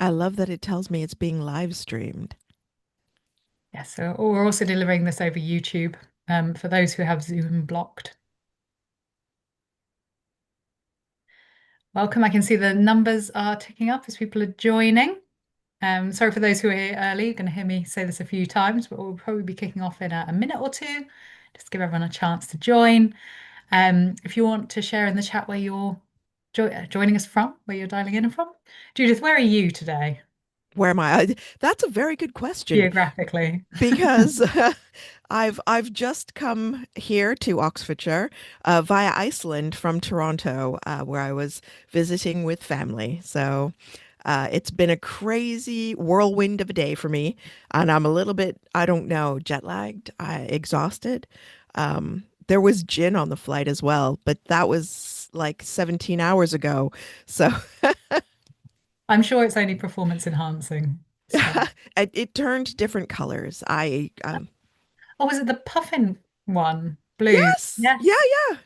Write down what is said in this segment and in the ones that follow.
I love that it tells me it's being live streamed. Yes, so we're also delivering this over YouTube for those who have Zoom blocked. Welcome. I can see the numbers are ticking up as people are joining. Sorry for those who are here early. You're going to hear me say this a few times, but we'll probably be kicking off in a minute or two. Just give everyone a chance to join. If you want to share in the chat where you're joining us from, where you're dialing in from. Judith, where are you today Where am I? That's a very good question geographically? because I've just come here to Oxfordshire via Iceland from Toronto, where I was visiting with family. So it's been a crazy whirlwind of a day for me, and I'm a little bit, I don't know, jet lagged, exhausted. There was gin on the flight as well, but that was like 17 hours ago. So I'm sure it's only performance enhancing. So, it turned different colors. oh, was it the puffin one? Blue. Yes, Yes. yeah, yeah.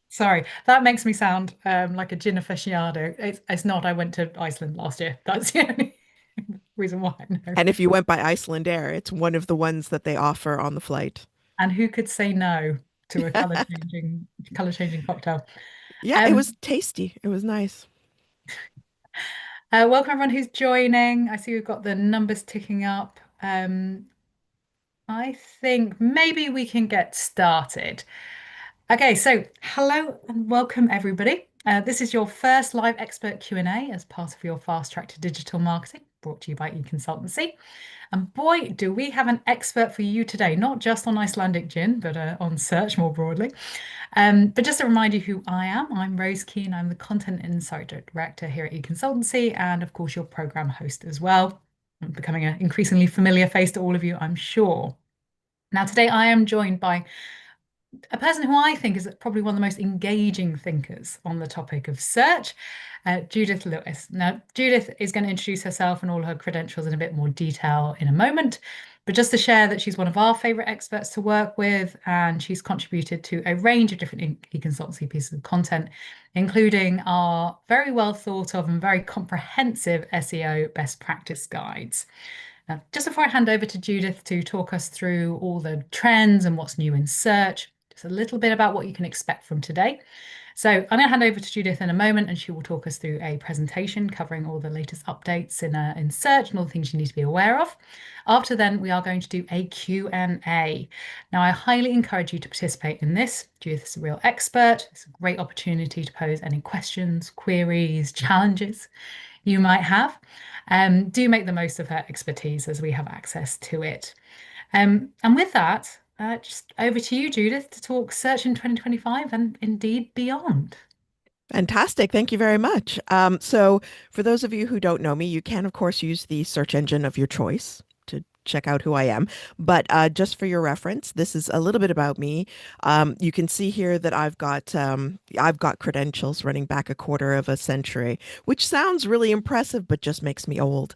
Sorry, that makes me sound like a gin aficionado. It's not. I went to Iceland last year. That's the only reason why I know. And if you went by Iceland Air, it's one of the ones that they offer on the flight. And who could say no to a color changing cocktail? Yeah, it Um, was tasty. It was nice. welcome everyone who's joining. I see we've got the numbers ticking up. I think maybe we can get started. Okay, so hello and welcome everybody. This is your first live expert Q&A as part of your fast track to digital marketing brought to you by eConsultancy. And boy, do we have an expert for you today, not just on Icelandic gin, but on search more broadly. But just to remind you who I am, I'm Rose Keane. I'm the Content Insight Director here at eConsultancy and of course your program host as well. I'm becoming an increasingly familiar face to all of you, I'm sure. Now, today I am joined by a person who I think is probably one of the most engaging thinkers on the topic of search, Judith Lewis. Now, Judith is going to introduce herself and all her credentials in a bit more detail in a moment, but just to share that she's one of our favourite experts to work with, and she's contributed to a range of different e-consultancy pieces of content, including our very well thought of and very comprehensive SEO best practice guides. Now, just before I hand over to Judith to talk us through all the trends and what's new in search, just a little bit about what you can expect from today. So I'm going to hand over to Judith in a moment and she will talk us through a presentation covering all the latest updates in search and all the things you need to be aware of. After then, we are going to do a Q&A. Now, I highly encourage you to participate in this. Judith is a real expert. It's a great opportunity to pose any questions, queries, challenges you might have. Do make the most of her expertise as we have access to it. And with that, just over to you, Judith, to talk search in 2025 and indeed beyond. Fantastic. Thank you very much. So, for those of you who don't know me, you can, of course, use the search engine of your choice to check out who I am. But just for your reference, this is a little bit about me. You can see here that I've got credentials running back a quarter of a century, which sounds really impressive, but just makes me old.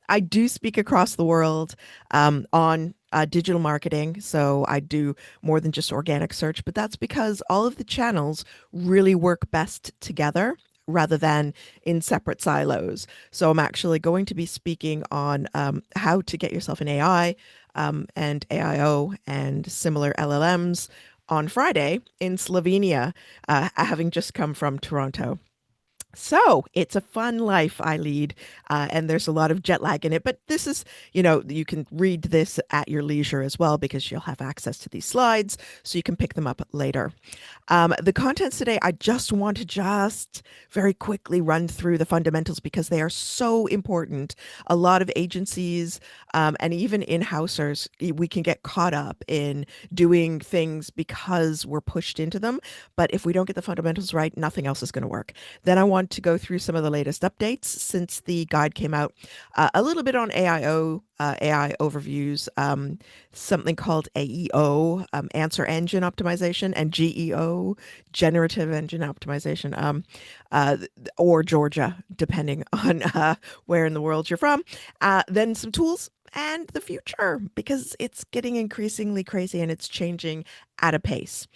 I do speak across the world on digital marketing. So I do more than just organic search, but that's because all of the channels really work best together rather than in separate silos. So I'm actually going to be speaking on how to get yourself an AI and AIO and similar LLMs on Friday in Slovenia, having just come from Toronto. So it's a fun life I lead, and there's a lot of jet lag in it. But this is, you can read this at your leisure as well because you'll have access to these slides, so you can pick them up later. The contents today, I just want to just very quickly run through the fundamentals because they are so important. A lot of agencies and even in-housers, we can get caught up in doing things because we're pushed into them. But if we don't get the fundamentals right, nothing else is going to work. Then I want to go through some of the latest updates since the guide came out, a little bit on AIO, AI overviews, something called AEO, answer engine optimization, and GEO, generative engine optimization, or Georgia, depending on where in the world you're from. Then some tools and the future because it's getting increasingly crazy and it's changing at a pace.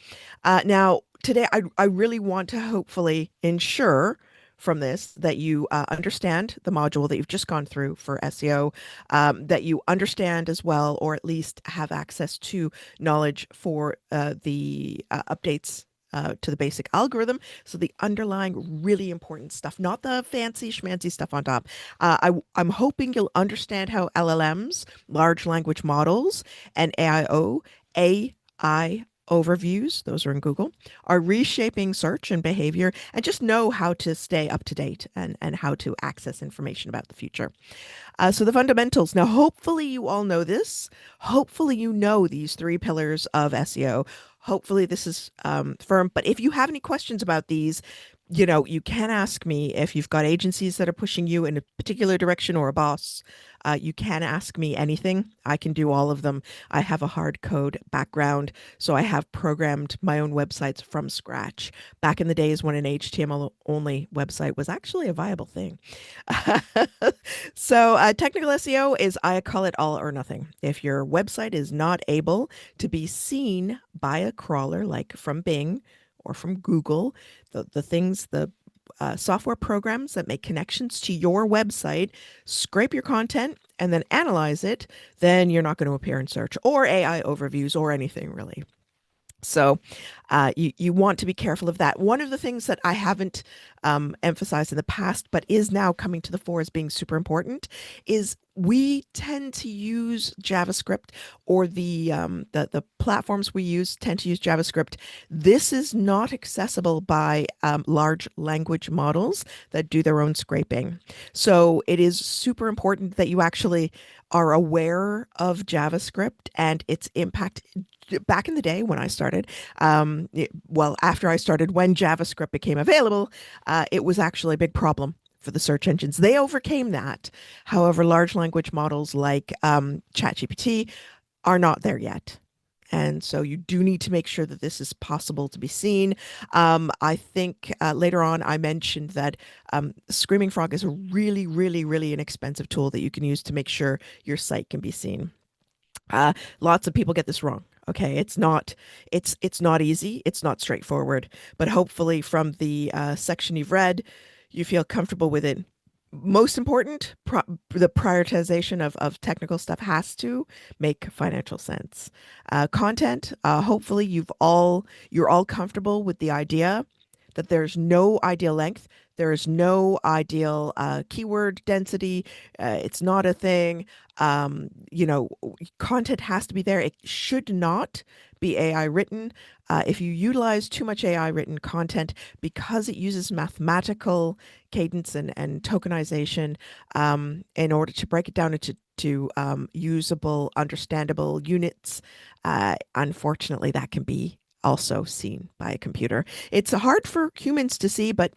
Now, today, I really want to hopefully ensure from this that you understand the module that you've just gone through for SEO, that you understand as well, or at least have access to knowledge for the updates to the basic algorithm. So the underlying really important stuff, not the fancy schmancy stuff on top. I'm hoping you'll understand how LLMs, large language models, and AI overviews, those are in Google, are reshaping search and behavior, and just know how to stay up to date and how to access information about the future. So the fundamentals. Now, hopefully you all know this. Hopefully you know these three pillars of SEO. Hopefully this is firm. But if you have any questions about these, you can ask me. If you've got agencies that are pushing you in a particular direction or a boss, you can ask me anything. I can do all of them. I have a hard code background, so I have programmed my own websites from scratch. Back in the days when an HTML only website was actually a viable thing. So, technical SEO is, I call it all or nothing. If your website is not able to be seen by a crawler, like from Bing or from Google, the software programs that make connections to your website, scrape your content and then analyze it, then you're not going to appear in search or AI overviews or anything really. So you want to be careful of that. One of the things that I haven't emphasized in the past, but is now coming to the fore as being super important, is we tend to use JavaScript, or the platforms we use tend to use JavaScript. This is not accessible by large language models that do their own scraping. So it is super important that you actually are aware of JavaScript and its impact. Back in the day when I started, after I started, when JavaScript became available, it was actually a big problem for the search engines. They overcame that. However, large language models like ChatGPT are not there yet. And so you do need to make sure that this is possible to be seen. I think later on I mentioned that Screaming Frog is a really, really, really inexpensive tool that you can use to make sure your site can be seen. Lots of people get this wrong. Okay, it's not easy. It's not straightforward. But hopefully, from the section you've read, you feel comfortable with it. Most important, the prioritization of technical stuff has to make financial sense. Content. Hopefully, you're all comfortable with the idea that there's no ideal length. There is no ideal keyword density. It's not a thing. Content has to be there. It should not be AI written. If you utilize too much AI written content, because it uses mathematical cadence and tokenization in order to break it down into usable, understandable units, unfortunately, that can be also seen by a computer. It's hard for humans to see, but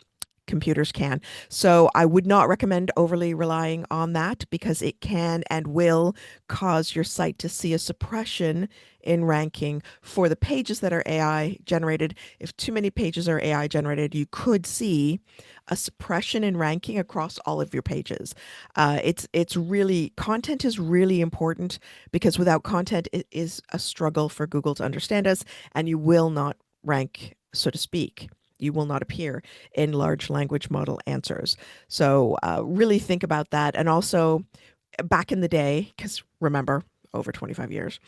computers can. So I would not recommend overly relying on that, because it can and will cause your site to see a suppression in ranking for the pages that are AI generated. If too many pages are AI generated, you could see a suppression in ranking across all of your pages. It's really, content is really important, because without content, it is a struggle for Google to understand us, and you will not rank, so to speak. You will not appear in large language model answers. So really think about that. And also, back in the day, because remember, over 25 years,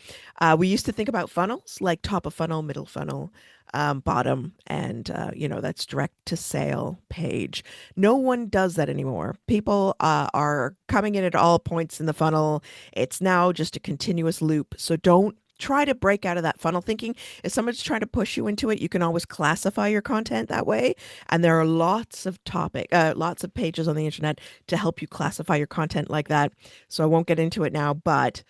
we used to think about funnels like top of funnel, middle funnel, bottom, and that's direct to sale page. No one does that anymore. People are coming in at all points in the funnel. It's now just a continuous loop. So don't try to break out of that funnel thinking. If someone's trying to push you into it, you can always classify your content that way. And there are lots of lots of pages on the internet to help you classify your content like that. So I won't get into it now, but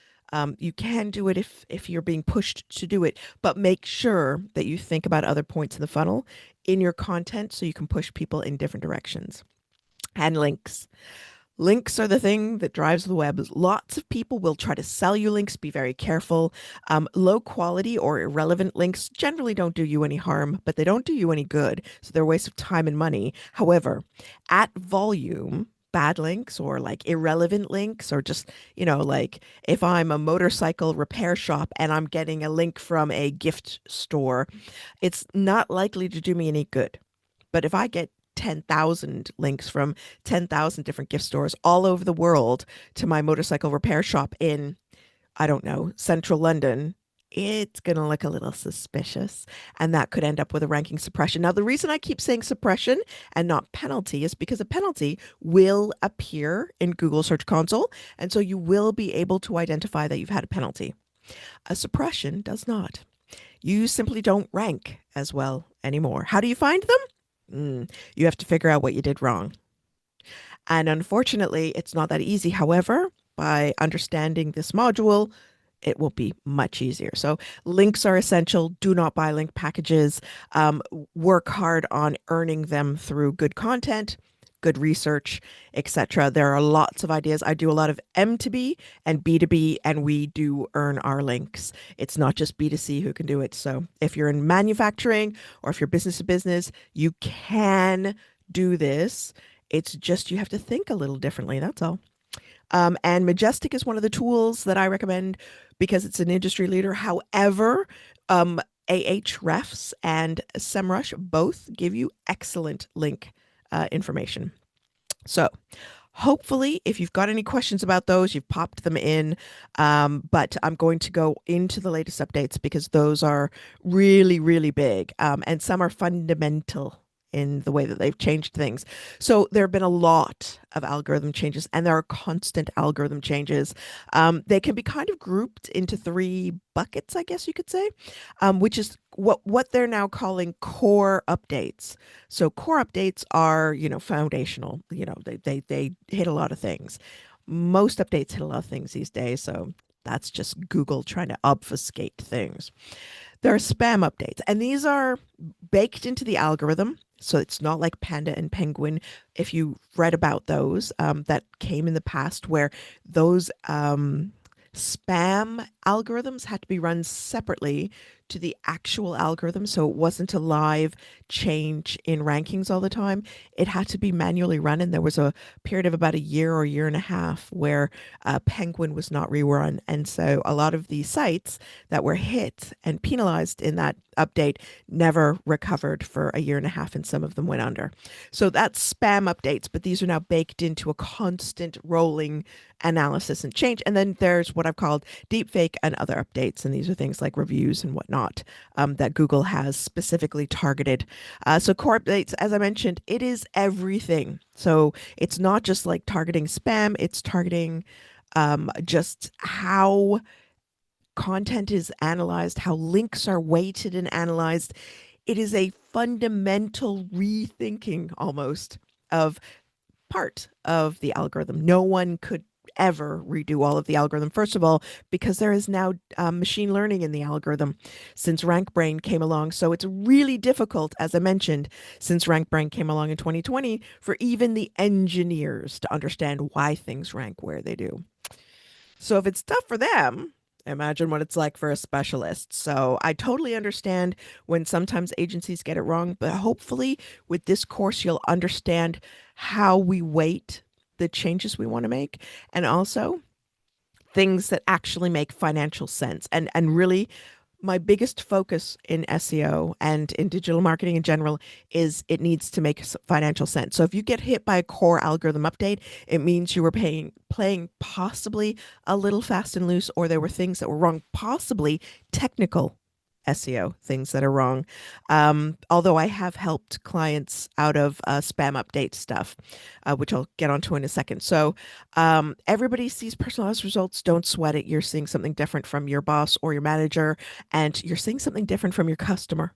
you can do it if you're being pushed to do it. But make sure that you think about other points in the funnel in your content so you can push people in different directions. And links. Links are the thing that drives the web. Lots of people will try to sell you links. Be very careful. Low quality or irrelevant links generally don't do you any harm, but they don't do you any good. So they're a waste of time and money. However, at volume, bad links or like irrelevant links, or just, like if I'm a motorcycle repair shop and I'm getting a link from a gift store, it's not likely to do me any good. But if I get 10,000 links from 10,000 different gift stores all over the world to my motorcycle repair shop in, I don't know, central London, it's going to look a little suspicious. And that could end up with a ranking suppression. Now, the reason I keep saying suppression and not penalty is because a penalty will appear in Google Search Console. And so you will be able to identify that you've had a penalty. A suppression does not. You simply don't rank as well anymore. How do you find them? You have to figure out what you did wrong. And unfortunately, it's not that easy. However, by understanding this module, it will be much easier. So links are essential. Do not buy link packages. Work hard on earning them through good content, good research, etc. There are lots of ideas. I do a lot of M2B and B2B, and we do earn our links. It's not just B2C who can do it. So if you're in manufacturing or if you're business to business, you can do this. It's just you have to think a little differently. That's all. And Majestic is one of the tools that I recommend because it's an industry leader. However, Ahrefs and SEMrush both give you excellent link information. So hopefully, if you've got any questions about those, you've popped them in. But I'm going to go into the latest updates because those are really, really big. And some are fundamental in the way that they've changed things. So there have been a lot of algorithm changes, and there are constant algorithm changes. They can be kind of grouped into three buckets, I guess you could say, which is what they're now calling core updates. So core updates are, foundational. They hit a lot of things. Most updates hit a lot of things these days, so that's just Google trying to obfuscate things. There are spam updates, and these are baked into the algorithm. So it's not like Panda and Penguin. If you read about those that came in the past, where those spam algorithms had to be run separately to the actual algorithm. So it wasn't a live change in rankings all the time. It had to be manually run. And there was a period of about a year or year and a half where Penguin was not rerun. And so a lot of the sites that were hit and penalized in that update never recovered for a year and a half, and some of them went under. So that's spam updates, but these are now baked into a constant rolling analysis and change. And then there's what I've called deepfake and other updates. And these are things like reviews and whatnot that Google has specifically targeted. So core updates, as I mentioned, it is everything. So it's not just like targeting spam, it's targeting just how content is analyzed, how links are weighted and analyzed. It is a fundamental rethinking almost of part of the algorithm. No one could ever redo all of the algorithm. First of all, because there is now machine learning in the algorithm since RankBrain came along. So it's really difficult, as I mentioned, since RankBrain came along in 2020, for even the engineers to understand why things rank where they do. So if it's tough for them, imagine what it's like for a specialist. So I totally understand when sometimes agencies get it wrong, but hopefully with this course, you'll understand how we weight the changes we want to make, and also things that actually make financial sense. And really, my biggest focus in SEO and in digital marketing in general is it needs to make financial sense. So if you get hit by a core algorithm update, it means you were playing possibly a little fast and loose, or there were things that were wrong, possibly technical SEO things that are wrong. Although I have helped clients out of spam update stuff, which I'll get onto in a second. So everybody sees personalized results. Don't sweat it. You're seeing something different from your boss or your manager, and you're seeing something different from your customer,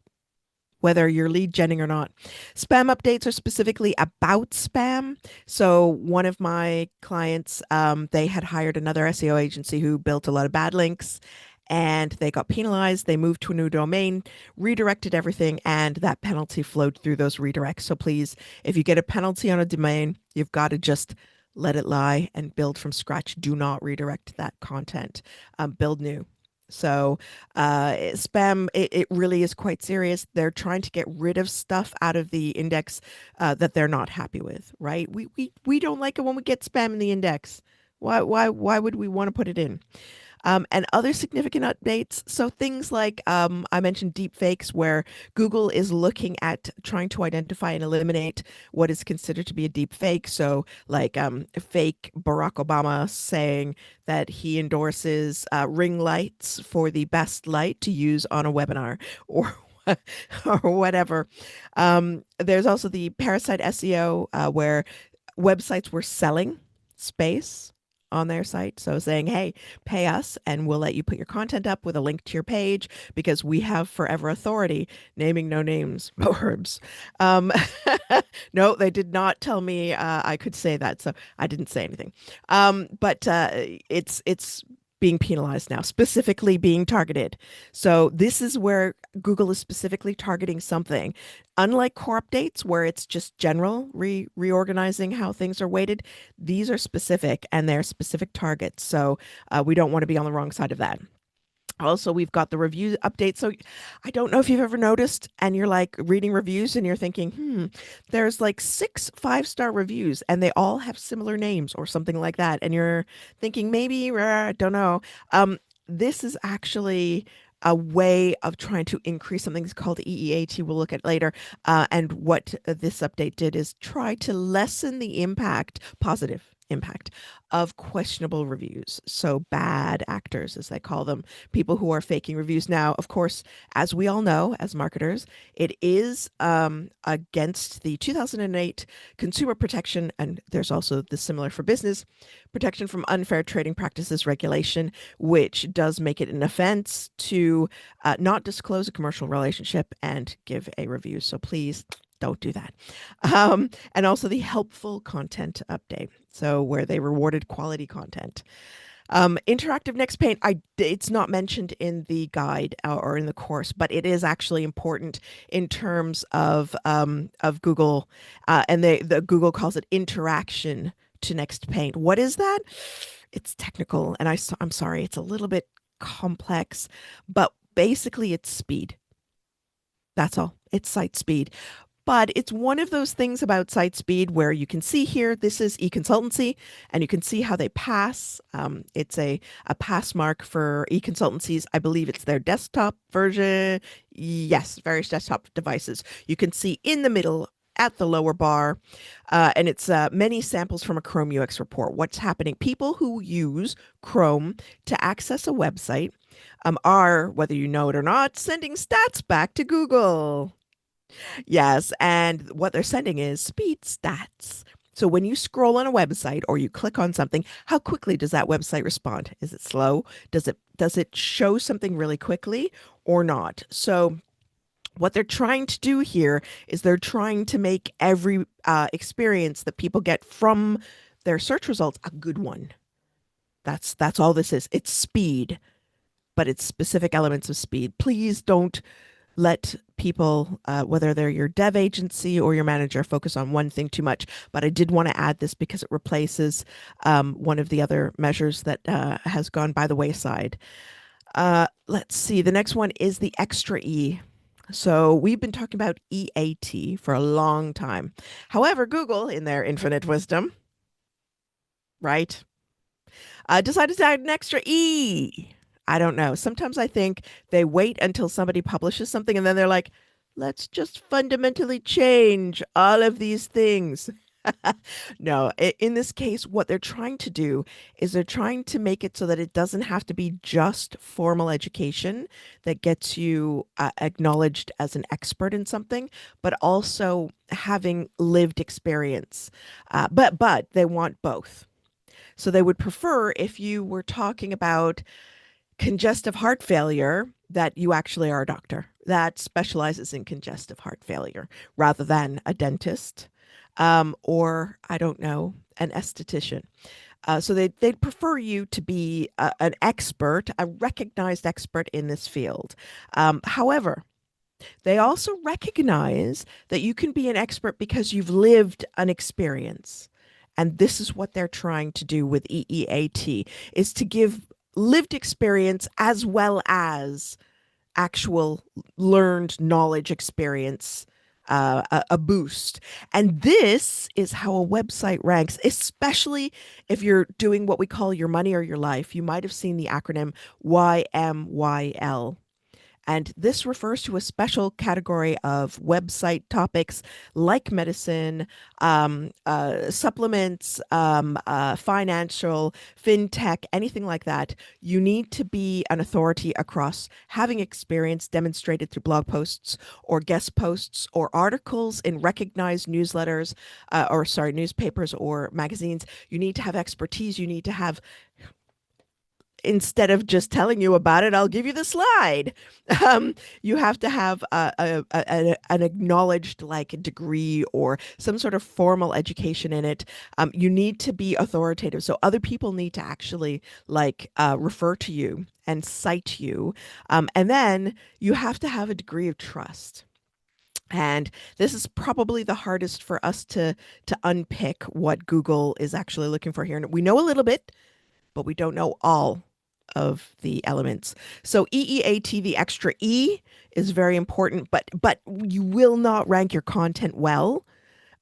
whether you're lead genning or not. Spam updates are specifically about spam. So one of my clients, they had hired another SEO agency who built a lot of bad links, and they got penalized. They moved to a new domain, redirected everything, and that penalty flowed through those redirects. So please, if you get a penalty on a domain, you've got to just let it lie and build from scratch. Do not redirect that content. Build new. So spam, it really is quite serious. They're trying to get rid of stuff out of the index that they're not happy with, right? We don't like it when we get spam in the index. Why would we want to put it in? And other significant updates. So things like I mentioned deep fakes, where Google is looking at trying to identify and eliminate what is considered to be a deep fake. So like fake Barack Obama saying that he endorses ring lights for the best light to use on a webinar or or whatever. There's also the parasite SEO, where websites were selling space on their site. So saying, hey, pay us and we'll let you put your content up with a link to your page because we have forever authority, naming no names, verbs. Um, no, they did not tell me I could say that. So I didn't say anything. But it's being penalized now, specifically being targeted. So this is where Google is specifically targeting something. Unlike core updates, where it's just general reorganizing how things are weighted, these are specific and they're specific targets. So we don't want to be on the wrong side of that. Also, we've got the review update. So I don't know if you've ever noticed and you're like reading reviews and you're thinking, there's like 6 5-star reviews and they all have similar names or something like that. And you're thinking, maybe, I don't know. This is actually a way of trying to increase something called EEAT. We'll look at later. And what this update did is try to lessen the impact, positive impact of questionable reviews. So bad actors, as they call them, people who are faking reviews. Now, of course, as we all know, as marketers, it is against the 2008 Consumer Protection, and there's also the similar for business, Protection from Unfair Trading Practices regulation, which does make it an offense to not disclose a commercial relationship and give a review. So please don't do that. And also the helpful content update. So where they rewarded quality content. Interactive next paint, it's not mentioned in the guide or in the course, but it is actually important in terms of Google, and the Google calls it interaction to next paint. What is that? It's technical, and I'm sorry, it's a little bit complex, but basically it's speed. That's all. It's site speed. But it's one of those things about site speed where you can see here, this is e-consultancy, and you can see how they pass. It's a pass mark for e-consultancies. I believe it's their desktop version. Yes, various desktop devices. You can see in the middle at the lower bar, and it's many samples from a Chrome UX report. What's happening? People who use Chrome to access a website are, whether you know it or not, sending stats back to Google. Yes, and what they're sending is speed stats. So when you scroll on a website or you click on something, how quickly does that website respond? Is it slow? Does it show something really quickly or not? So what they're trying to do here is they're trying to make every experience that people get from their search results a good one. That's all this is. It's speed, but it's specific elements of speed. Please don't let people, whether they're your dev agency or your manager, focus on one thing too much. But I did want to add this because it replaces one of the other measures that has gone by the wayside. Let's see. The next one is the extra E. So we've been talking about EAT for a long time. However, Google, in their infinite wisdom, right, decided to add an extra E. I don't know. Sometimes I think they wait until somebody publishes something and then they're like, let's just fundamentally change all of these things. No, in this case, what they're trying to do is they're trying to make it so that it doesn't have to be just formal education that gets you acknowledged as an expert in something, but also having lived experience. But they want both. So they would prefer if you were talking about congestive heart failure that you actually are a doctor that specializes in congestive heart failure rather than a dentist, or I don't know, an esthetician. So they'd prefer you to be an expert, a recognized expert in this field. However, they also recognize that you can be an expert because you've lived an experience. And this is what they're trying to do with EEAT, is to give lived experience as well as actual learned knowledge experience a boost. And this is how a website ranks, especially if you're doing what we call your money or your life. You might have seen the acronym YMYL. And this refers to a special category of website topics like medicine, supplements, financial, fintech, anything like that. You need to be an authority across having experience demonstrated through blog posts or guest posts or articles in recognized newsletters, newspapers or magazines. You need to have expertise. You need to have, instead of just telling you about it, I'll give you the slide. Um, you have to have an acknowledged like degree or some sort of formal education in it. You need to be authoritative. So other people need to actually refer to you and cite you. And then you have to have a degree of trust. And this is probably the hardest for us to unpick what Google is actually looking for here. And we know a little bit, but we don't know all of the elements. So EEAT, the extra E, is very important, but you will not rank your content well,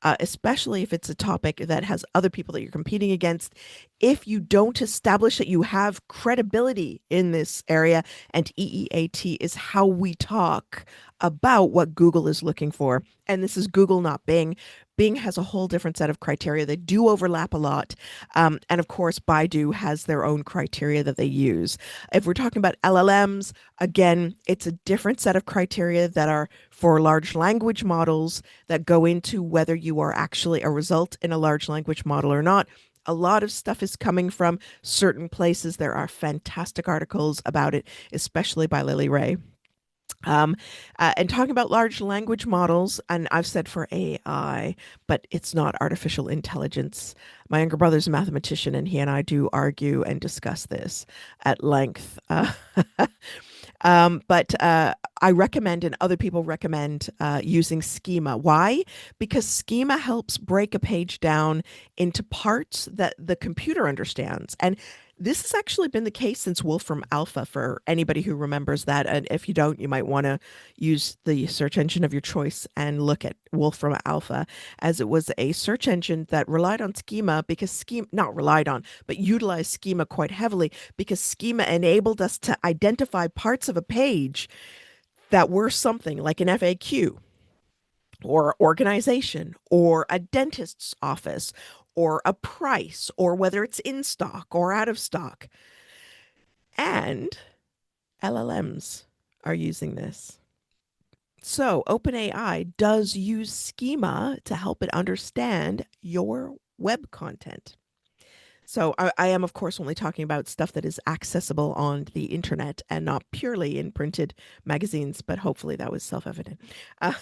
especially if it's a topic that has other people that you're competing against. If you don't establish that you have credibility in this area, and EEAT is how we talk about what Google is looking for. And this is Google, not Bing. Bing has a whole different set of criteria. They do overlap a lot. And of course, Baidu has their own criteria that they use. If we're talking about LLMs, again, it's a different set of criteria that are for large language models that go into whether you are actually a result in a large language model or not. A lot of stuff is coming from certain places. There are fantastic articles about it, especially by Lily Ray. Um, and talking about large language models, and I've said for AI, but it's not artificial intelligence. My younger brother's a mathematician, and he and I do argue and discuss this at length. But I recommend, and other people recommend, using schema. Why? Because schema helps break a page down into parts that the computer understands. And this has actually been the case since Wolfram Alpha, for anybody who remembers that. And if you don't, you might want to use the search engine of your choice and look at Wolfram Alpha, as it was a search engine that relied on schema because schema, not relied on, but utilized schema quite heavily because schema enabled us to identify parts of a page that were something like an FAQ or organization or a dentist's office or a price or whether it's in stock or out of stock. And LLMs are using this. So OpenAI does use schema to help it understand your web content. So I am, of course, only talking about stuff that is accessible on the internet and not purely in printed magazines, but hopefully that was self-evident. Uh,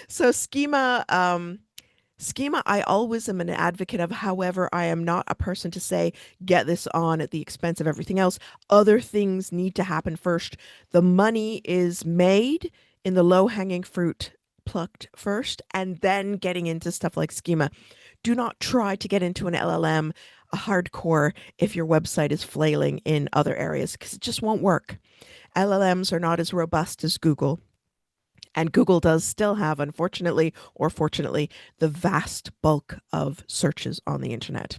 so schema, I always am an advocate of. However, I am not a person to say, get this on at the expense of everything else. Other things need to happen first. The money is made in the low-hanging fruit plucked first, and then getting into stuff like schema. Do not try to get into an LLM a hardcore if your website is flailing in other areas, because it just won't work. LLMs are not as robust as Google. And Google does still have, unfortunately or fortunately, the vast bulk of searches on the internet.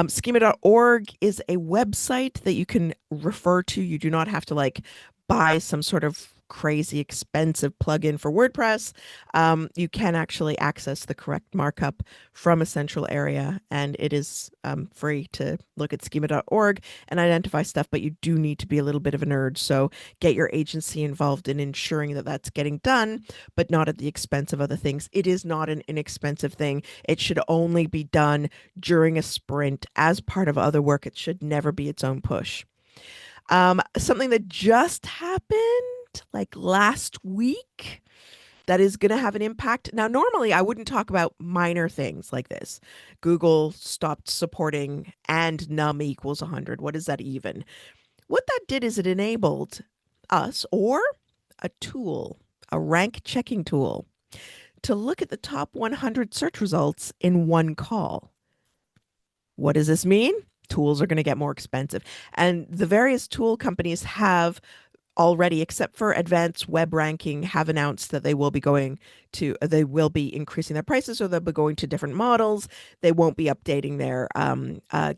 Schema.org is a website that you can refer to. You do not have to buy some sort of crazy expensive plugin for WordPress. You can actually access the correct markup from a central area, and it is free to look at schema.org and identify stuff, but you do need to be a little bit of a nerd. So get your agency involved in ensuring that that's getting done, but not at the expense of other things. It is not an inexpensive thing. It should only be done during a sprint as part of other work. It should never be its own push. Something that just happened like last week that is going to have an impact. Now, normally I wouldn't talk about minor things like this. Google stopped supporting and num equals 100. What is that even? What that did is it enabled us, or a tool, a rank checking tool, to look at the top 100 search results in one call. What does this mean? Tools are going to get more expensive. And the various tool companies have already, except for advanced web ranking, have announced that they will be increasing their prices, or they'll be going to different models. They won't be updating their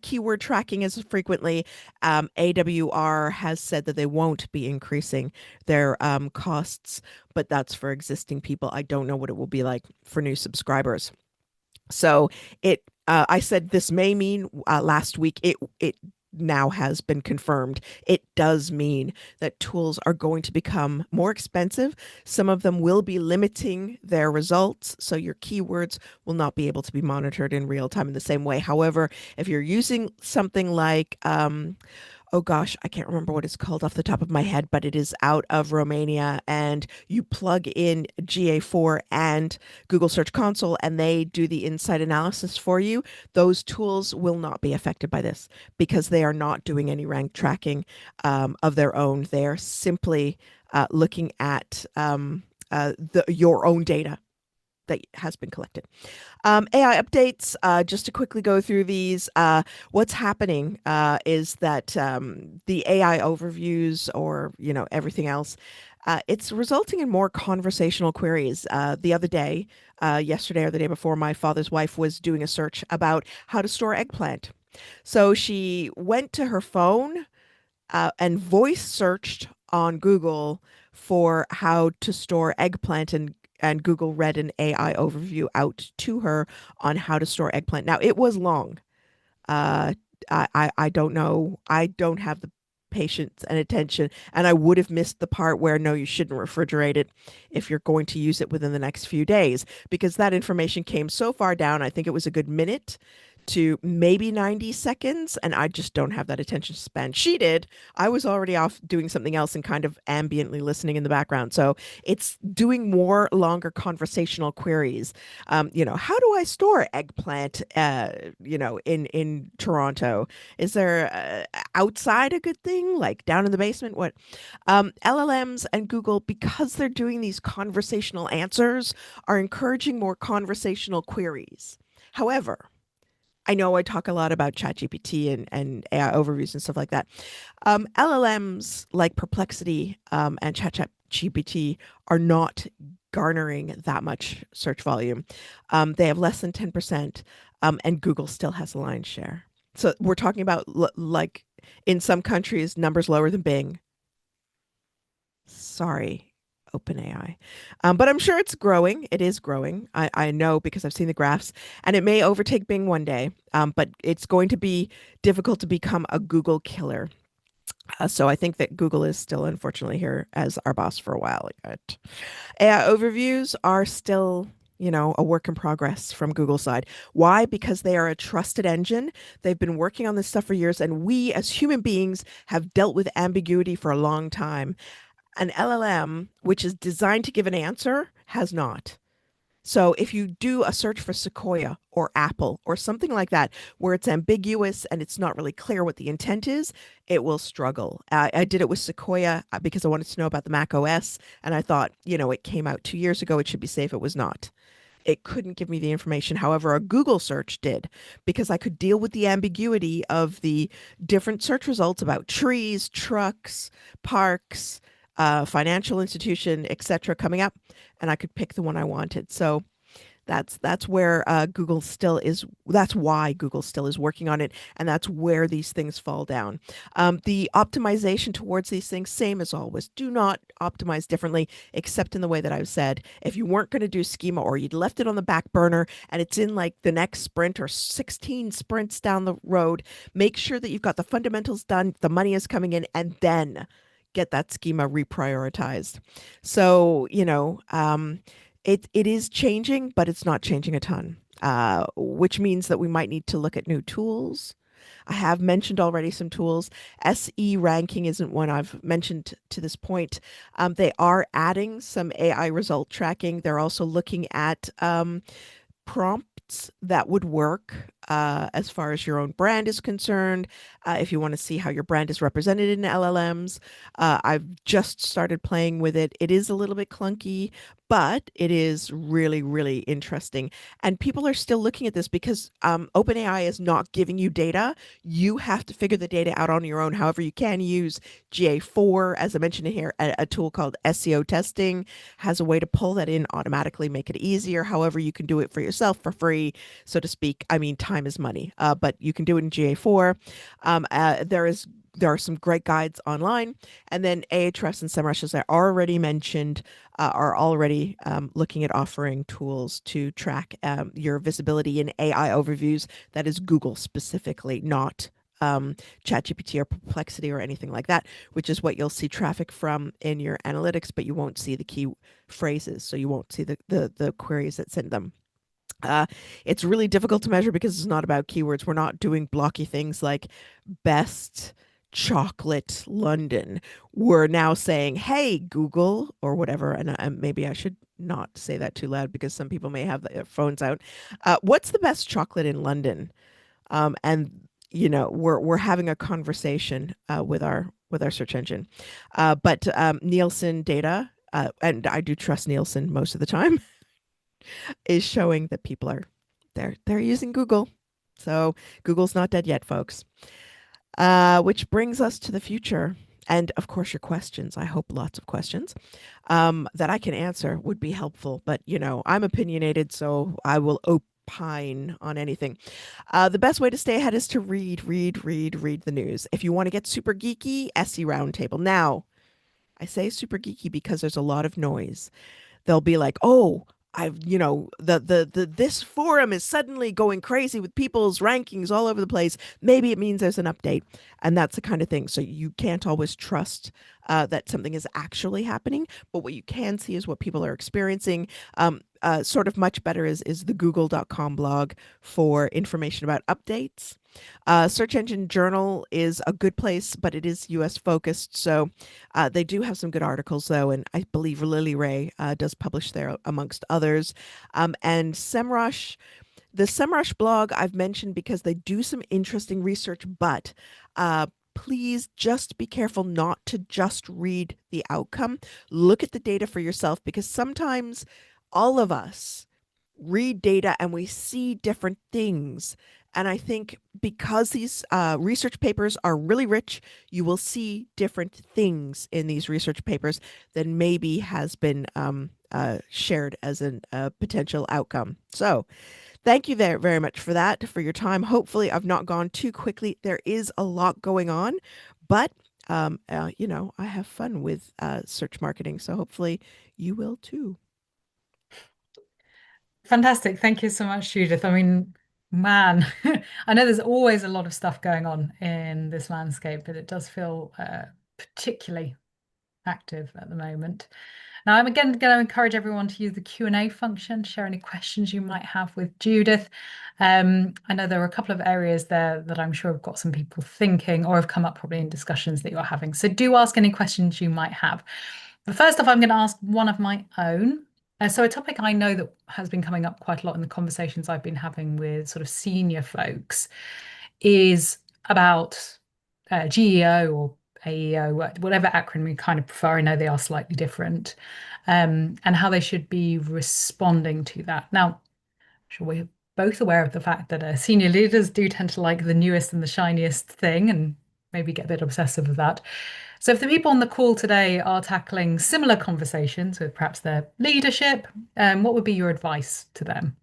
keyword tracking as frequently. AWR has said that they won't be increasing their costs, but that's for existing people. I don't know what it will be like for new subscribers. So I said this may mean last week. It now has been confirmed. It does mean that tools are going to become more expensive. Some of them will be limiting their results, so your keywords will not be able to be monitored in real time in the same way. However, if you're using something like oh gosh, I can't remember what it's called off the top of my head, but it is out of Romania, and you plug in GA4 and Google Search Console and they do the insight analysis for you. Those tools will not be affected by this because they are not doing any rank tracking of their own. They are simply looking at your own data that has been collected. AI updates, just to quickly go through these. What's happening is that the AI overviews, or everything else, it's resulting in more conversational queries. The other day, yesterday or the day before, my father's wife was doing a search about how to store eggplant. So she went to her phone and voice searched on Google for how to store eggplant, and Google read an AI overview out to her on how to store eggplant. Now it was long. Uh, I don't know. I don't have the patience and attention, and I would have missed the part where no, you shouldn't refrigerate it if you're going to use it within the next few days, because that information came so far down. I think it was a good minute to maybe 90 seconds, and I just don't have that attention span. She did. I was already off doing something else and kind of ambiently listening in the background. So it's doing more longer conversational queries. How do I store eggplant, in Toronto? Is there outside a good thing, like down in the basement? What? LLMs and Google, because they're doing these conversational answers, are encouraging more conversational queries. However, I know I talk a lot about ChatGPT and AI overviews and stuff like that. LLMs like Perplexity and ChatGPT are not garnering that much search volume. They have less than 10%, and Google still has the lion's share. So we're talking about like in some countries, numbers lower than Bing. Sorry, OpenAI. But I'm sure it's growing. It is growing. I know because I've seen the graphs, and it may overtake Bing one day. But it's going to be difficult to become a Google killer. So I think that Google is still, unfortunately, here as our boss for a while yet. AI overviews are still, a work in progress from Google's side. Why? Because they are a trusted engine. They've been working on this stuff for years, and we as human beings have dealt with ambiguity for a long time. An LLM, which is designed to give an answer, has not. So if you do a search for Sequoia or Apple or something like that, where it's ambiguous and it's not really clear what the intent is, it will struggle. I did it with Sequoia because I wanted to know about the Mac OS, and I thought, it came out 2 years ago. It should be safe. It was not. It couldn't give me the information. However, a Google search did, because I could deal with the ambiguity of the different search results about trees, trucks, parks, financial institution, etc., coming up, and I could pick the one I wanted. So that's where Google still is. That's why Google still is working on it, and that's where these things fall down. The optimization towards these things, same as always. Do not optimize differently, except in the way that I've said. If you weren't going to do schema, or you'd left it on the back burner and it's in like the next sprint or 16 sprints down the road, make sure that you've got the fundamentals done, the money is coming in, and then get that schema reprioritized. So, it is changing, but it's not changing a ton, which means that we might need to look at new tools. I have mentioned already some tools. SE ranking isn't one I've mentioned to this point. They are adding some AI result tracking. They're also looking at prompts that would work as far as your own brand is concerned. If you want to see how your brand is represented in LLMs, I've just started playing with it. It is a little bit clunky, but it is really, really interesting. And people are still looking at this because OpenAI is not giving you data. You have to figure the data out on your own. However, you can use GA4, as I mentioned in here, a tool called SEO testing has a way to pull that in automatically, make it easier. However, you can do it for yourself for free, so to speak. I mean, time is money, but you can do it in GA4. There are some great guides online, and then Ahrefs and SEMrush, as I already mentioned, are already looking at offering tools to track your visibility in AI overviews. That is Google specifically, not ChatGPT or Perplexity or anything like that, which is what you'll see traffic from in your analytics, but you won't see the key phrases, so you won't see the queries that send them. It's really difficult to measure because it's not about keywords. We're not doing blocky things like best chocolate London. We're now saying, hey, Google, or whatever. And maybe I should not say that too loud because some people may have their phones out. What's the best chocolate in London? And we're having a conversation with our search engine. But Nielsen data, and I do trust Nielsen most of the time, is showing that people are they're using Google. So Google's not dead yet, folks. Which brings us to the future. And of course, your questions. I hope lots of questions that I can answer would be helpful. But, I'm opinionated, so I will opine on anything. The best way to stay ahead is to read the news. If you want to get super geeky, SE Roundtable. Now, I say super geeky because there's a lot of noise. They'll be like, "Oh, I've, the this forum is suddenly going crazy with people's rankings all over the place. Maybe it means there's an update." And that's the kind of thing. So you can't always trust that something is actually happening, but what you can see is what people are experiencing. Sort of much better is the google.com blog for information about updates. Search Engine Journal is a good place, but it is US focused. So they do have some good articles, though. And I believe Lily Ray does publish there amongst others. And SEMrush, the SEMrush blog I've mentioned because they do some interesting research, but please just be careful not to just read the outcome. Look at the data for yourself because sometimes all of us read data and we see different things. And I think because these research papers are really rich, you will see different things in these research papers than maybe has been shared as a potential outcome. So, thank you very, very much for that, for your time. Hopefully, I've not gone too quickly. There is a lot going on, but I have fun with search marketing, so hopefully you will too. Fantastic. Thank you so much, Judith. I mean, man, I know there's always a lot of stuff going on in this landscape, but it does feel particularly active at the moment. Now, I'm again going to encourage everyone to use the Q&A function, share any questions you might have with Judith. I know there are a couple of areas there that I'm sure have got some people thinking or have come up probably in discussions that you're having. So do ask any questions you might have. But first off, I'm going to ask one of my own. So a topic I know that has been coming up quite a lot in the conversations I've been having with sort of senior folks is about GEO or AEO, whatever acronym you kind of prefer. I know they are slightly different, and how they should be responding to that. Now, I'm sure we're both aware of the fact that senior leaders do tend to like the newest and the shiniest thing and maybe get a bit obsessive with that. So, if the people on the call today are tackling similar conversations with perhaps their leadership, what would be your advice to them?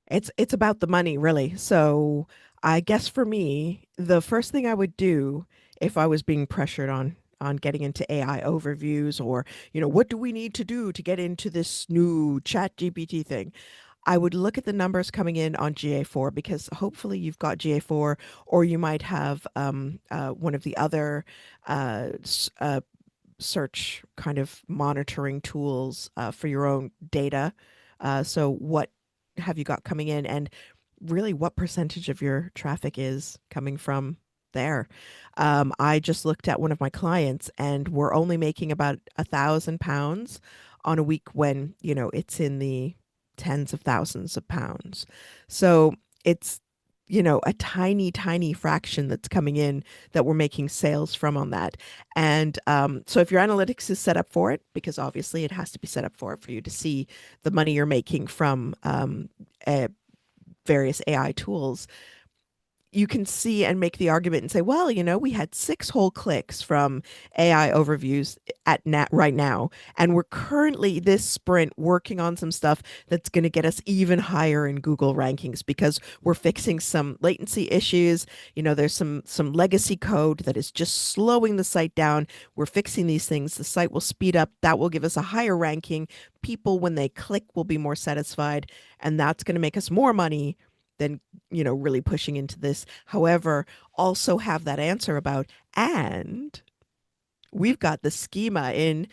It's about the money, really. So I guess for me, the first thing I would do if I was being pressured on getting into AI overviews or, what do we need to do to get into this new chat GPT thing? I would look at the numbers coming in on GA4 because hopefully you've got GA4 or you might have one of the other search kind of monitoring tools for your own data. So, what have you got coming in, and really what percentage of your traffic is coming from there? I just looked at one of my clients, and we're only making about £1,000 on a week when it's in the tens of thousands of pounds. So it's a tiny, tiny fraction that's coming in that we're making sales from on that. And so if your analytics is set up for it, because obviously it has to be set up for it for you to see the money you're making from various AI tools, you can see and make the argument and say, well, we had 6 whole clicks from AI overviews right now, and we're currently this sprint working on some stuff that's going to get us even higher in Google rankings because we're fixing some latency issues. There's some legacy code that is just slowing the site down. We're fixing these things. The site will speed up. That will give us a higher ranking. People, when they click, will be more satisfied, and that's going to make us more money than really pushing into this. However, also have that answer about, and we've got the schema in,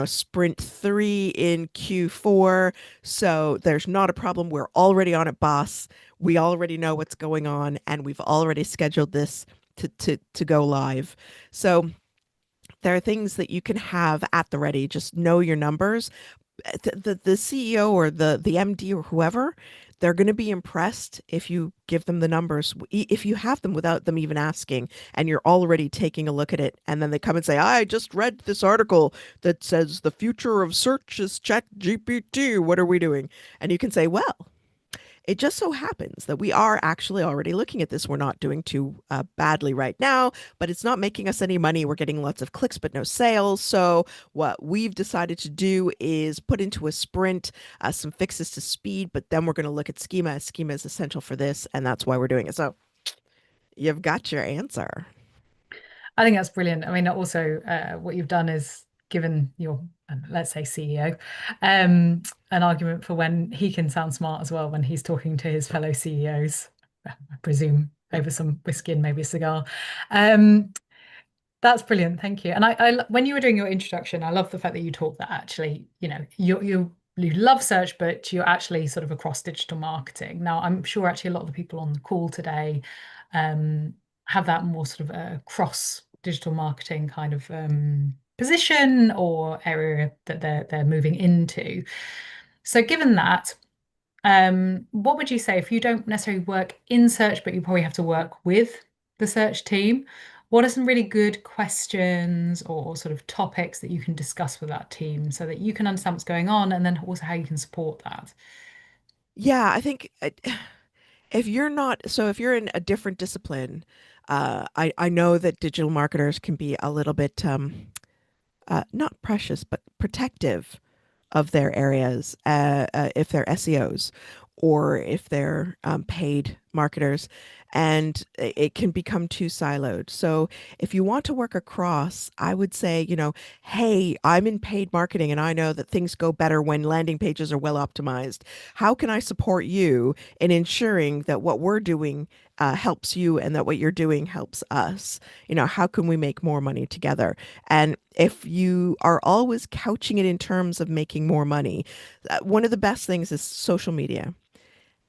sprint 3 in Q4. So there's not a problem. We're already on it, boss. We already know what's going on, and we've already scheduled this to go live. So there are things that you can have at the ready. Just know your numbers. The CEO or the MD or whoever, they're going to be impressed if you give them the numbers, if you have them without them even asking, and you're already taking a look at it. And then they come and say, I just read this article that says the future of search is Chat GPT. What are we doing? And you can say, well, it just so happens that we are actually already looking at this. We're not doing too badly right now, but it's not making us any money. We're getting lots of clicks, but no sales. So, what we've decided to do is put into a sprint some fixes to speed, but then we're going to look at schema. Schema is essential for this, and that's why we're doing it. So, you've got your answer. I think that's brilliant. I mean, also, what you've done is given your, let's say, CEO, an argument for when he can sound smart as well when he's talking to his fellow CEOs, I presume over some whiskey and maybe a cigar. Um, that's brilliant. Thank you. And when you were doing your introduction, I love the fact that you talk that actually, you love search, but you're actually sort of across digital marketing. Now, I'm sure actually a lot of the people on the call today um, have that more sort of a cross digital marketing kind of position or area that they're moving into. So, given that, what would you say if you don't necessarily work in search, but you probably have to work with the search team? What are some really good questions or sort of topics that you can discuss with that team so that you can understand what's going on and then also how you can support that? Yeah, I think if you're not, so if you're in a different discipline, I know that digital marketers can be a little bit not precious, but protective of their areas, if they're SEOs or if they're paid marketers, and it can become too siloed. So if you want to work across, I would say, hey, I'm in paid marketing and I know that things go better when landing pages are well optimized. How can I support you in ensuring that what we're doing helps you and that what you're doing helps us? How can we make more money together? And if you are always couching it in terms of making more money, one of the best things is social media.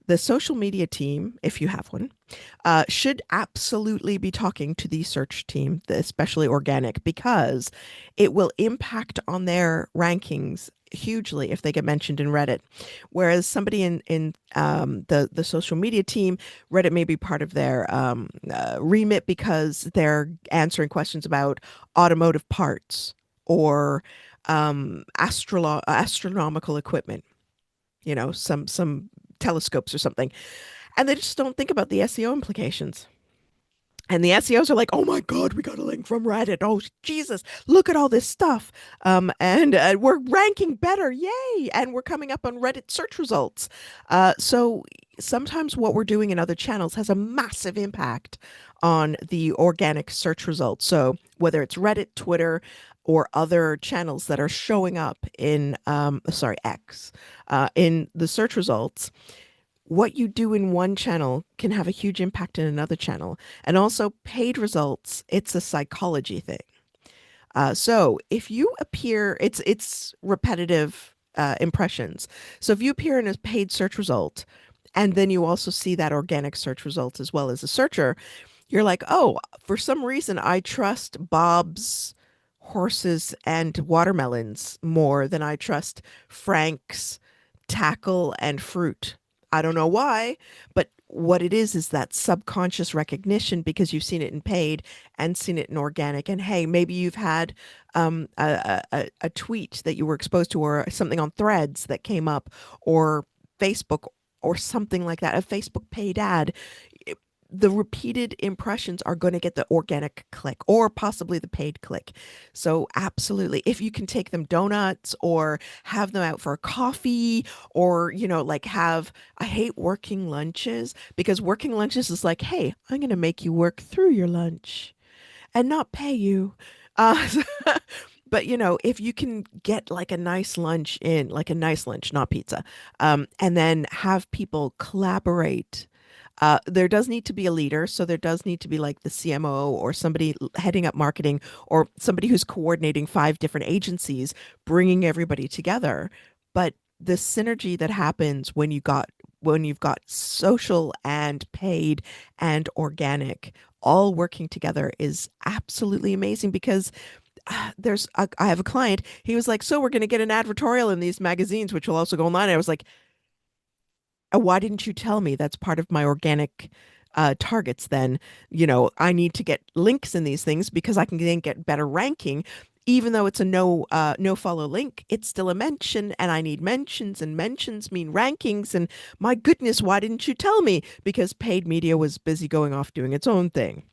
The social media team, if you have one, should absolutely be talking to the search team, especially organic, because it will impact on their rankings hugely if they get mentioned in Reddit. Whereas somebody in the social media team, Reddit may be part of their remit because they're answering questions about automotive parts or astronomical equipment. Some telescopes or something, and they just don't think about the SEO implications. And the SEOs are like, oh my God, we got a link from Reddit. Oh, Jesus, look at all this stuff. And we're ranking better. Yay. And we're coming up on Reddit search results. So sometimes what we're doing in other channels has a massive impact on the organic search results. So whether it's Reddit, Twitter, or other channels that are showing up in, X, in the search results, what you do in one channel can have a huge impact in another channel. And also, paid results, it's a psychology thing. So if you appear, it's repetitive impressions. So if you appear in a paid search result, and then you also see that organic search result as well as a searcher, you're like, oh, for some reason, I trust Bob's horses and watermelons more than I trust Frank's tackle and fruit. I don't know why, but what it is that subconscious recognition because you've seen it in paid and seen it in organic. And hey, maybe you've had a tweet that you were exposed to, or something on Threads that came up, or Facebook, or something like that, a Facebook paid ad. The repeated impressions are going to get the organic click or possibly the paid click. So, absolutely, if you can take them donuts or have them out for a coffee, or, like I hate working lunches because working lunches is like, hey, I'm going to make you work through your lunch and not pay you. Uh, but if you can get like a nice lunch in, like a nice lunch, not pizza, and then have people collaborate. There does need to be a leader, so there does need to be like the CMO or somebody heading up marketing, or somebody who's coordinating five different agencies, bringing everybody together. But the synergy that happens when you've got social and paid and organic all working together is absolutely amazing because I have a client. He was like, "So we're going to get an advertorial in these magazines, which will also go online." I was like, why didn't you tell me that's part of my organic targets then? I need to get links in these things because I can then get better ranking. Even though it's a no follow link, it's still a mention, and I need mentions, and mentions mean rankings. And my goodness, why didn't you tell me? Because paid media was busy going off doing its own thing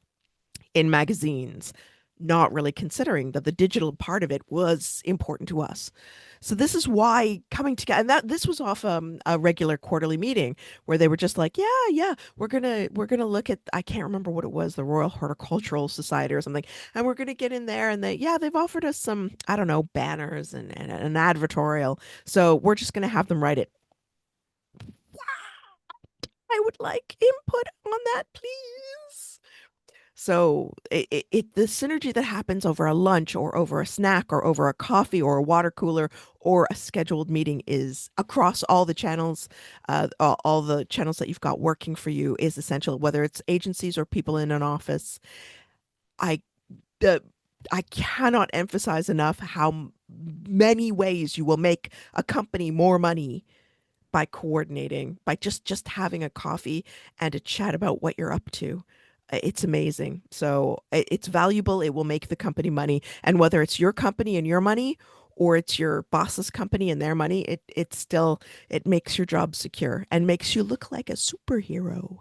in magazines, not really considering that the digital part of it was important to us. So this is why coming together, and that this was off a regular quarterly meeting where they were just like, yeah, yeah, we're gonna look at, I can't remember what it was, the Royal Horticultural Society or something, and we're gonna get in there, and they've offered us some, I don't know, banners and an advertorial, so we're just gonna have them write it. I would like input on that, please. So the synergy that happens over a lunch or over a snack or over a coffee or a water cooler or a scheduled meeting is across all the channels, all the channels that you've got working for you is essential, whether it's agencies or people in an office. I the I cannot emphasize enough how many ways you will make a company more money by coordinating, by just having a coffee and a chat about what you're up to. It's amazing. So it's valuable. It will make the company money. And whether it's your company and your money, or it's your boss's company and their money, it makes your job secure and makes you look like a superhero.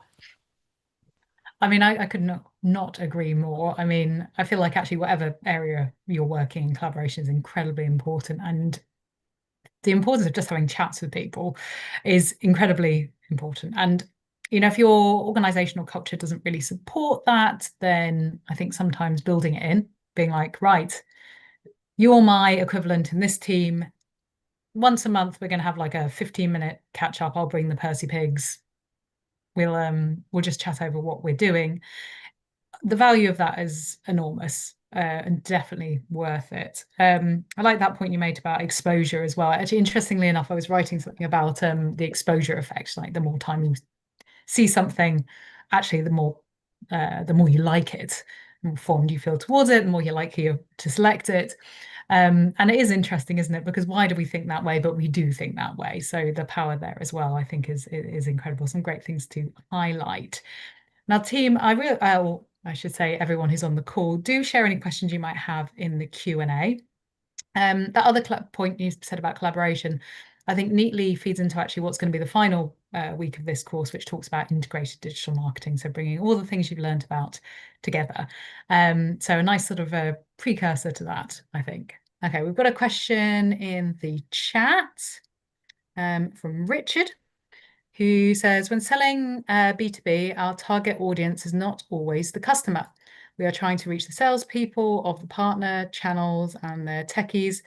I mean, I could not agree more. I mean, I feel like actually whatever area you're working in, collaboration is incredibly important. And the importance of just having chats with people is incredibly important. And, if your organizational culture doesn't really support that, then I think sometimes building it in, being like, right, you're my equivalent in this team. Once a month, we're going to have like a 15-minute catch up. I'll bring the Percy pigs. We'll just chat over what we're doing. The value of that is enormous. And definitely worth it. I like that point you made about exposure as well. Actually, interestingly enough, I was writing something about the exposure effect. Like the more time you see something, actually, the more you like it, the more fond you feel towards it, the more you're likely to select it. And it is interesting, isn't it? Because why do we think that way? But we do think that way. So the power there as well, I think, is incredible. Some great things to highlight. Now, team, I should say everyone who's on the call, do share any questions you might have in the Q&A. That other point you said about collaboration, I think neatly feeds into actually what's going to be the final week of this course, which talks about integrated digital marketing. So bringing all the things you've learned about together. So a nice sort of a precursor to that, I think. Okay, we've got a question in the chat from Richard, who says, when selling B2B, our target audience is not always the customer. We are trying to reach the salespeople of the partner channels and their techies.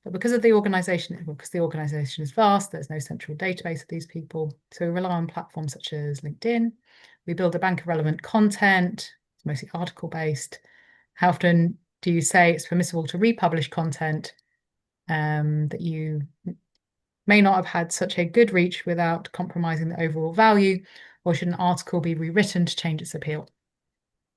But because the organization is vast, there's no central database of these people. So we rely on platforms such as LinkedIn. We build a bank of relevant content. It's mostly article based. How often do you say it's permissible to republish content that you may not have had such a good reach without compromising the overall value, or should an article be rewritten to change its appeal?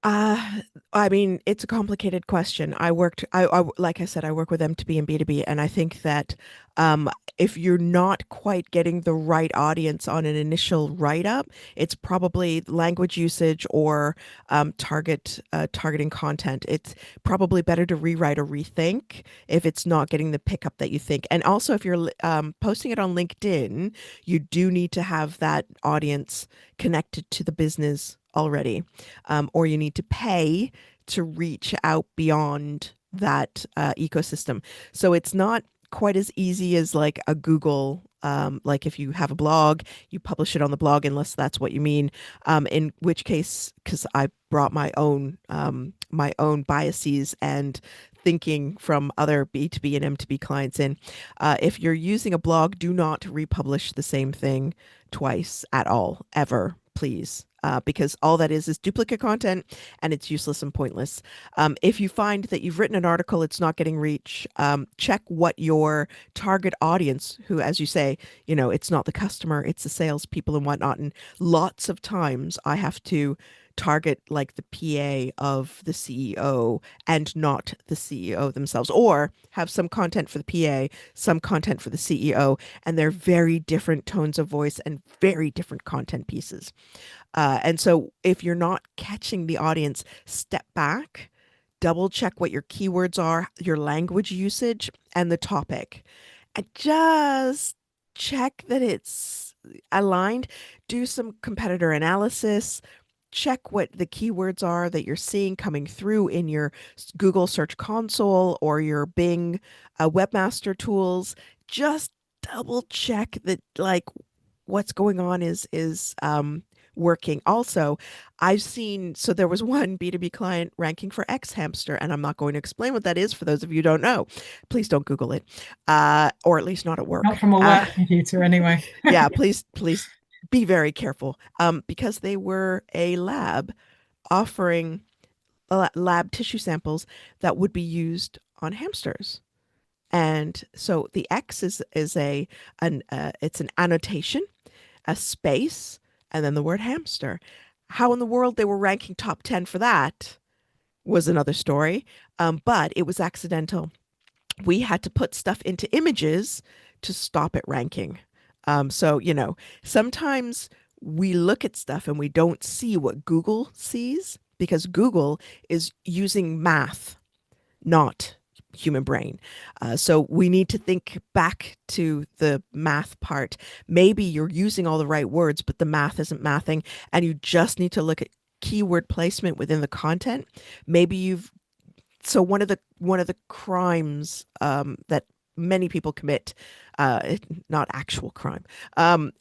Uh, I mean, it's a complicated question. Like I said, I work with M2B and B2B, and I think that Um, if you're not quite getting the right audience on an initial write up, it's probably language usage or targeting content. It's probably better to rewrite or rethink if it's not getting the pickup that you think. And also, if you're posting it on LinkedIn, you do need to have that audience connected to the business already, or you need to pay to reach out beyond that ecosystem. So it's not quite as easy as like a Google. Like if you have a blog, you publish it on the blog, unless that's what you mean. In which case, because I brought my own biases and thinking from other B2B and M2B clients in. If you're using a blog, do not republish the same thing twice at all, ever, please. Because all that is duplicate content and it's useless and pointless. If you find that you've written an article, it's not getting reach, check what your target audience, who, as you say, it's not the customer, it's the salespeople and whatnot. And lots of times I have to target like the PA of the CEO and not the CEO themselves, or have some content for the PA, some content for the CEO, and they're very different tones of voice and very different content pieces. And so if you're not catching the audience, step back, double check what your keywords are, your language usage, and the topic. And just check that it's aligned. Do some competitor analysis. Check what the keywords are that you're seeing coming through in your Google Search Console or your Bing webmaster tools. Just double check that like what's going on is working. Also, I've seen, so there was one B2B client ranking for X hamster, and I'm not going to explain what that is for those of you who don't know. Please don't Google it, or at least not at Not work. from a work computer anyway. Yeah, please be very careful, because they were a lab offering lab tissue samples that would be used on hamsters. And so the X is it's an annotation, a space, and then the word hamster. How in the world they were ranking top 10 for that was another story, but it was accidental. We had to put stuff into images to stop it ranking. So, sometimes we look at stuff and we don't see what Google sees because Google is using math, not human brain. So we need to think back to the math part. Maybe you're using all the right words, but the math isn't mathing, and you just need to look at keyword placement within the content. Maybe you've so one of the crimes that many people commit, not actual crime,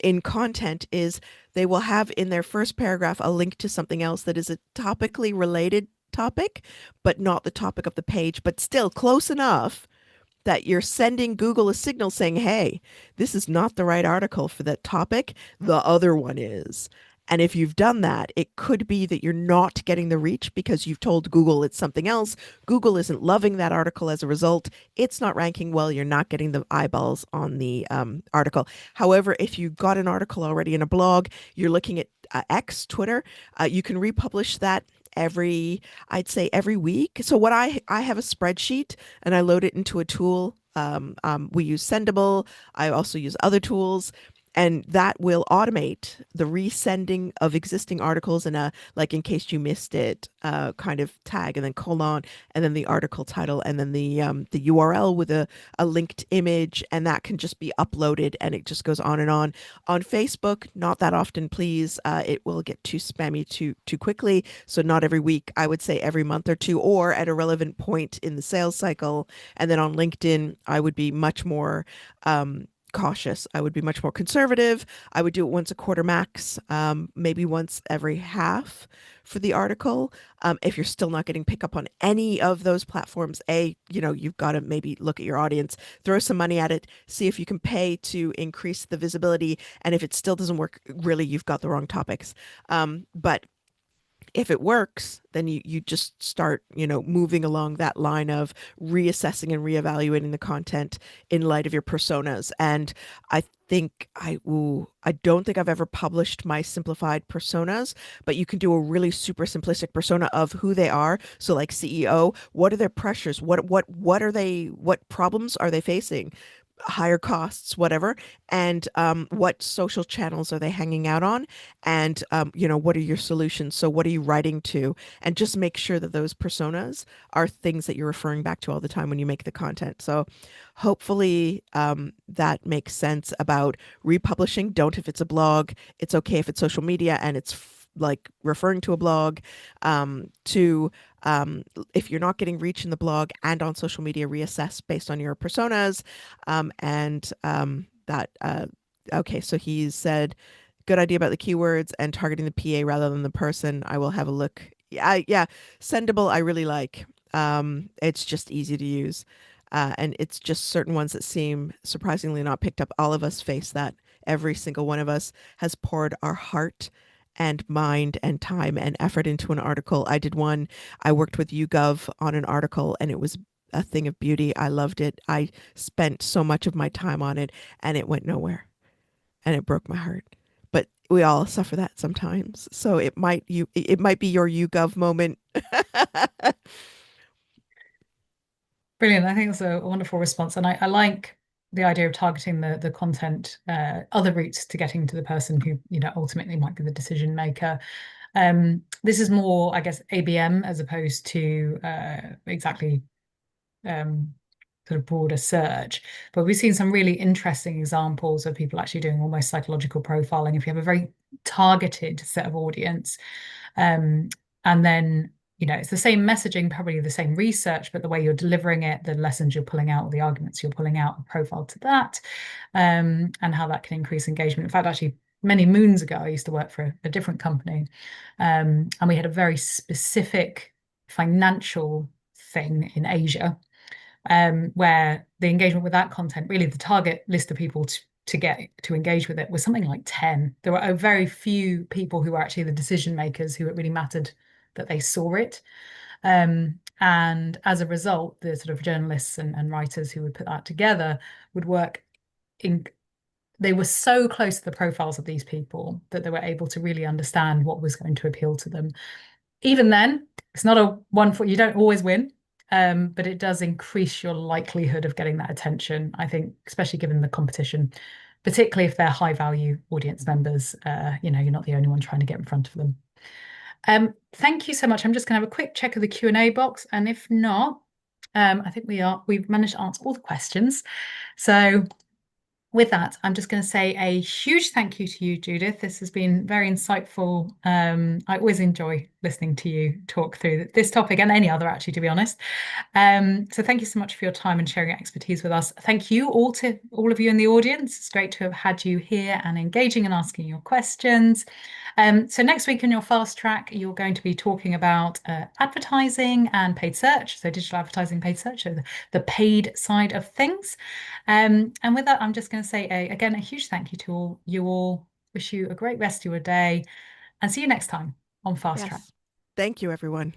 in content is they will have in their first paragraph a link to something else that is a topically related topic, but not the topic of the page, but still close enough that you're sending Google a signal saying, hey, this is not the right article for that topic. The other one is. And if you've done that, it could be that you're not getting the reach because you've told Google it's something else. Google isn't loving that article as a result. It's not ranking well. You're not getting the eyeballs on the article. However, if you got an article already in a blog, you're looking at X, Twitter, you can republish that I'd say every week. So what I have a spreadsheet and I load it into a tool. We use Sendable. I also use other tools, and that will automate the resending of existing articles in a like in case you missed it kind of tag, and then colon, and then the article title, and then the URL with a linked image, and that can just be uploaded, and it just goes on and on. On Facebook, not that often, please. It will get too spammy too quickly. So not every week. I would say every month or two, or at a relevant point in the sales cycle. And then on LinkedIn, I would be much more cautious. I would be much more conservative. I would do it once a quarter max, maybe once every half for the article. If you're still not getting pickup on any of those platforms, you've got to maybe look at your audience, throw some money at it, see if you can pay to increase the visibility. And if it still doesn't work, really, you've got the wrong topics. But if it works, then you just start, moving along that line of reassessing and reevaluating the content in light of your personas. And I don't think I've ever published my simplified personas, but you can do a really super simplistic persona of who they are. So like CEO, what are their pressures? What are they, what problems are they facing? higher costs, whatever, and what social channels are they hanging out on, and what are your solutions? So what are you writing to? And just make sure that those personas are things that you're referring back to all the time when you make the content. So hopefully that makes sense about republishing. Don't if it's a blog. It's okay if it's social media and it's like referring to a blog, to if you're not getting reach in the blog and on social media, reassess based on your personas. And that, okay, so he said, good idea about the keywords and targeting the PA rather than the person. I will have a look. Yeah, sendable, I really like. It's just easy to use. And it's just certain ones that seem surprisingly not picked up. All of us face that. Every single one of us has poured our heart and mind and time and effort into an article. I did one, I worked with YouGov on an article and it was a thing of beauty. I loved it. I spent so much of my time on it and it went nowhere and it broke my heart. But we all suffer that sometimes. So it might be your YouGov moment. Brilliant. I think that's a wonderful response. And I like the idea of targeting the content, other routes to getting to the person who, ultimately might be the decision maker. This is more, I guess, ABM as opposed to exactly um, sort of broader search. But we've seen some really interesting examples of people actually doing almost psychological profiling. If you have a very targeted set of audience, um, and then it's the same messaging, probably the same research, but the way you're delivering it, the lessons you're pulling out, the arguments you're pulling out, profile to that, and how that can increase engagement. In fact, actually, many moons ago, I used to work for a different company, and we had a very specific financial thing in Asia, where the engagement with that content, really the target list of people to get to engage with it was something like 10. There were very few people who were actually the decision makers who it really mattered that they saw it. And as a result, the sort of journalists and writers who would put that together would work in, they were so close to the profiles of these people that they were able to really understand what was going to appeal to them. Even then, it's not a one for, you don't always win, but it does increase your likelihood of getting that attention, I think, especially given the competition, particularly if they're high value audience members. You're not the only one trying to get in front of them. Thank you so much. I'm just going to have a quick check of the Q&A box, and if not, I think we've managed to answer all the questions. So with that, I'm just going to say a huge thank you to you, Judith. This has been very insightful. I always enjoy listening to you talk through this topic and any other, actually, to be honest. So thank you so much for your time and sharing your expertise with us. Thank you all to all of you in the audience. It's great to have had you here and engaging and asking your questions. So next week in your fast track, you're going to be talking about advertising and paid search. So digital advertising, paid search, so the paid side of things. And with that, I'm just going to say again a huge thank you to all you all. Wish you a great rest of your day and see you next time on Fast Track. Yes. Thank you, everyone.